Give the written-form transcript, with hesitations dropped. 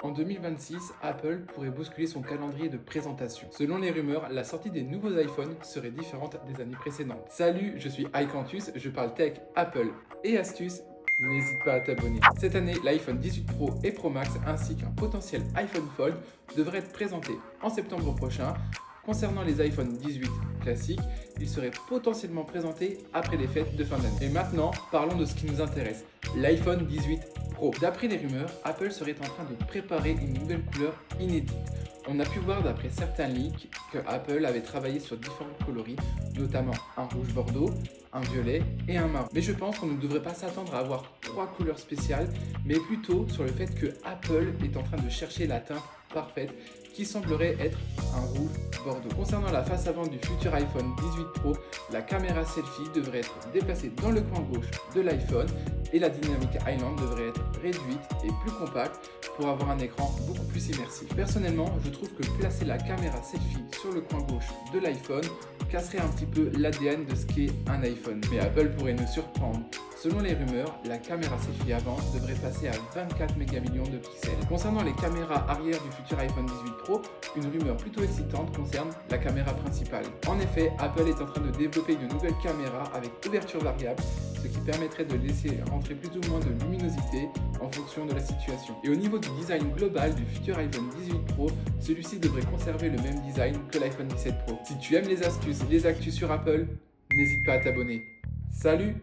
En 2026, Apple pourrait bousculer son calendrier de présentation. Selon les rumeurs, la sortie des nouveaux iPhones serait différente des années précédentes. Salut, je suis iCantus, je parle tech, Apple et astuces. N'hésite pas à t'abonner. Cette année, l'iPhone 18 Pro et Pro Max ainsi qu'un potentiel iPhone Fold devraient être présentés en septembre prochain. Concernant les iPhone 18 classiques, ils seraient potentiellement présentés après les fêtes de fin d'année. Et maintenant, parlons de ce qui nous intéresse, l'iPhone 18 Pro. D'après les rumeurs, Apple serait en train de préparer une nouvelle couleur inédite. On a pu voir d'après certains leaks que Apple avait travaillé sur différents coloris, notamment un rouge bordeaux, un violet et un marron. Mais je pense qu'on ne devrait pas s'attendre à avoir 3 couleurs spéciales, mais plutôt sur le fait que Apple est en train de chercher la teinte parfaite qui semblerait être un rouge bordeaux. Concernant la face avant du futur iPhone 18 Pro, la caméra selfie devrait être déplacée dans le coin gauche de l'iPhone et la Dynamic Island devrait être réduite et plus compacte pour avoir un écran beaucoup plus immersif. Personnellement, je trouve que placer la caméra selfie sur le coin gauche de l'iPhone casserait un petit peu l'ADN de ce qu'est un iPhone. Mais Apple pourrait nous surprendre. Selon les rumeurs, la caméra selfie avant devrait passer à 24 mégamillions de pixels. Concernant les caméras arrière du futur iPhone 18 Pro, une rumeur plutôt excitante concerne la caméra principale. En effet, Apple est en train de développer une nouvelle caméra avec ouverture variable, ce qui permettrait de laisser rentrer plus ou moins de luminosité en fonction de la situation. Et au niveau du design global du futur iPhone 18 Pro, celui-ci devrait conserver le même design que l'iPhone 17 Pro. Si tu aimes les astuces, les actus sur Apple, n'hésite pas à t'abonner. Salut!